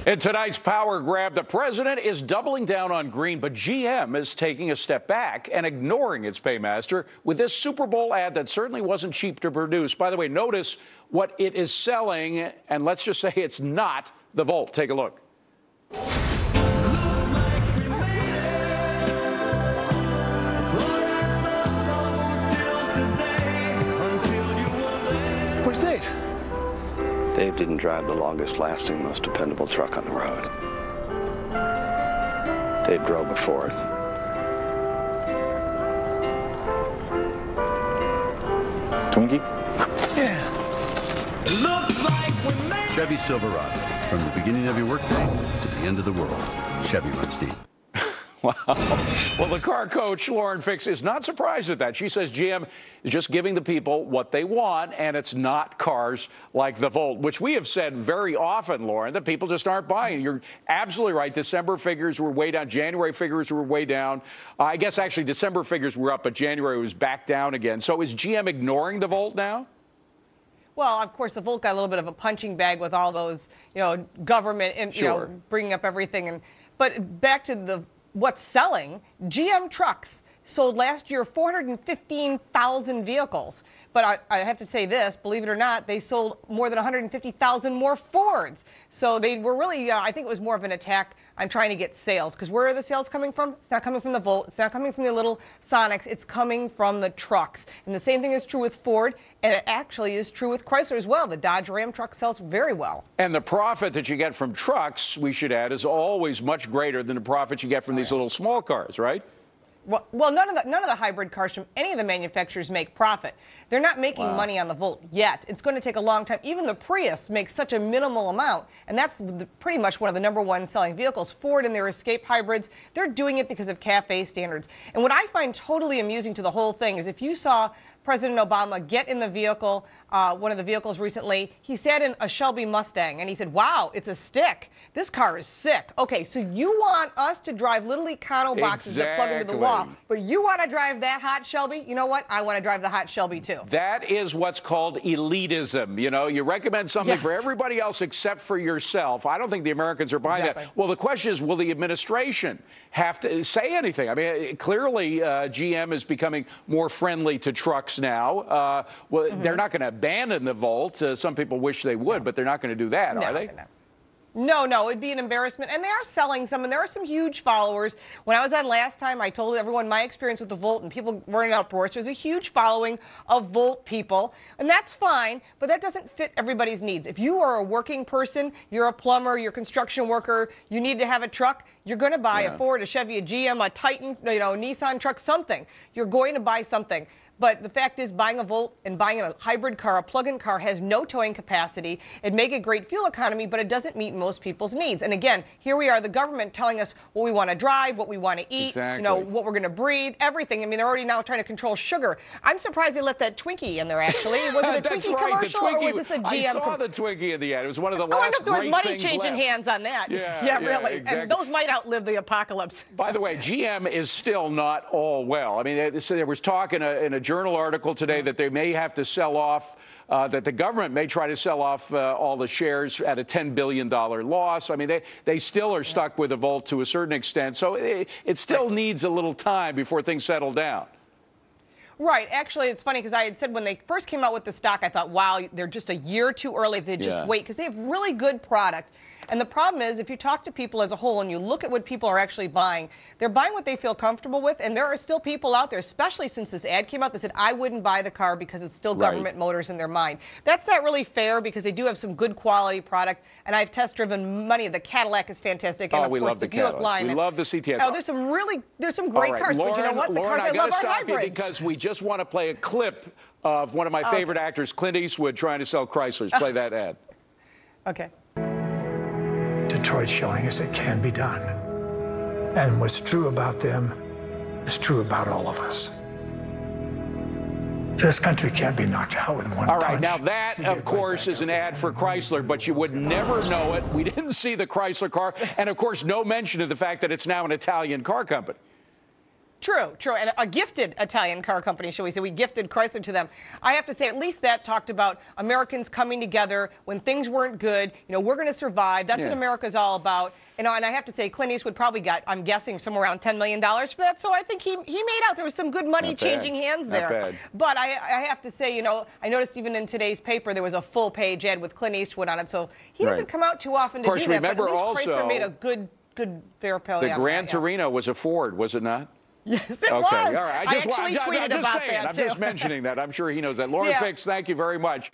In tonight's Power Grab, the president is doubling down on green, but GM is taking a step back and ignoring its paymaster with this Super Bowl ad that certainly wasn't cheap to produce. By the way, notice what it is selling, and let's just say it's not the Volt. Take a look. Where's Dave? Dave didn't drive the longest-lasting, most dependable truck on the road. Dave drove before it. Twinkie? Yeah. Chevy Silverado. From the beginning of your workday to the end of the world, Chevy runs deep. Wow. Well, the car coach, Lauren Fix, is not surprised at that. She says GM is just giving the people what they want, and it's not cars like the Volt, which we have said very often, Lauren, that people just aren't buying. You're absolutely right. December figures were way down. January figures were way down. I guess actually December figures were up, but January was back down again. So is GM ignoring the Volt now? Well, of course, the Volt got a little bit of a punching bag with all those, government, and, bringing up everything. But back to what's selling, GM trucks sold last year 415,000 vehicles. But I have to say this, believe it or not, they sold more than 150,000 more Fords. So they were really, I think it was more of an attack on trying to get sales. Because where are the sales coming from? It's not coming from the Volt. It's not coming from the little Sonics. It's coming from the trucks. And the same thing is true with Ford. And it actually is true with Chrysler as well. The Dodge Ram truck sells very well. And the profit that you get from trucks, we should add, is always much greater than the profit you get from these little small cars, right? Well, none of the hybrid cars from any of the manufacturers make profit. They're not making money on the Volt yet. It's going to take a long time. Even the Prius makes such a minimal amount, and that's pretty much one of the #1 selling vehicles. Ford and their Escape hybrids, they're doing it because of CAFE standards. And what I find totally amusing to the whole thing is if you saw President Obama get in the vehicle, one of the vehicles recently, he sat in a Shelby Mustang, and he said, wow, it's a stick. This car is sick. Okay, so you want us to drive little Econo boxes that plug into the wall, but you want to drive that hot Shelby? You know what? I want to drive the hot Shelby, too. That is what's called elitism. You recommend something for everybody else except for yourself. I don't think the Americans are buying that. Well, the question is, will the administration have to say anything? I mean, clearly, GM is becoming more friendly to trucks now. They're not going to abandon the Volt. Some people wish they would, but they're not going to do that, are they? No, it'd be an embarrassment. And they are selling some, and there are some huge followers. When I was on last time, I told everyone my experience with the Volt, and people were in outdoors. There's a huge following of Volt people, and that's fine, but that doesn't fit everybody's needs. If you are a working person, you're a plumber, you're a construction worker, you need to have a truck, you're going to buy a Ford, a Chevy, a GM, a Titan, Nissan truck, something. You're going to buy something. But the fact is, buying a Volt and buying a hybrid car, a plug-in car, has no towing capacity. It'd make a great fuel economy, but it doesn't meet most people's needs. And again, here we are, the government telling us what we want to drive, what we want to eat, what we're going to breathe, everything. I mean, they're already now trying to control sugar. I'm surprised they let that Twinkie in there, actually. Was it a Twinkie commercial, or was this a GM? I saw the Twinkie in the ad. It was one of the last great things left. I wonder if there was money changing hands on that. Yeah, really. Exactly. And those might outlive the apocalypse. By the way, GM is still not all well. I mean, there was talk in a journal article today that they may have to sell off, that the government may try to sell off all the shares at a $10 billion loss. I mean, they still are stuck with the Volt to a certain extent. So it still needs a little time before things settle down. Right. Actually, it's funny because I had said when they first came out with the stock, I thought, wow, they're just a year too early if they just wait, because they have really good product. And the problem is, if you talk to people as a whole and you look at what people are actually buying, they're buying what they feel comfortable with. And there are still people out there, especially since this ad came out, that said, I wouldn't buy the car because it's still government motors in their mind. That's not really fair, because they do have some good quality product. And I've test-driven many of the Cadillac is fantastic. And we love the Buick line. We love the CTS. Oh, there's some great cars. Lauren, but you know what? The Lauren, cars I love are hybrids. Because we just want to play a clip of one of my favorite actors, Clint Eastwood, trying to sell Chryslers. Play that ad. Okay. Detroit's showing us it can be done. And what's true about them is true about all of us. This country can't be knocked out with one punch. All right, now that, of course, is an ad for Chrysler, but you would never know it. We didn't see the Chrysler car, and, of course, no mention of the fact that it's now an Italian car company. True, true. And a gifted Italian car company, shall we say. We gifted Chrysler to them. I have to say, at least that talked about Americans coming together when things weren't good. You know, we're going to survive. That's what America's all about. You know, and I have to say, Clint Eastwood probably got, I'm guessing, somewhere around $10 million for that. So I think he made out. There was some good money changing hands there. Not bad. But I have to say, you know, I noticed even in today's paper there was a full-page ad with Clint Eastwood on it. So he doesn't come out too often to do that. But at least Chrysler made a good fair play. The Gran Torino was a Ford, was it not? Yes, it was. All right. I actually tweeted about that, I'm just mentioning that. I'm sure he knows that. Lauren Fix, thank you very much.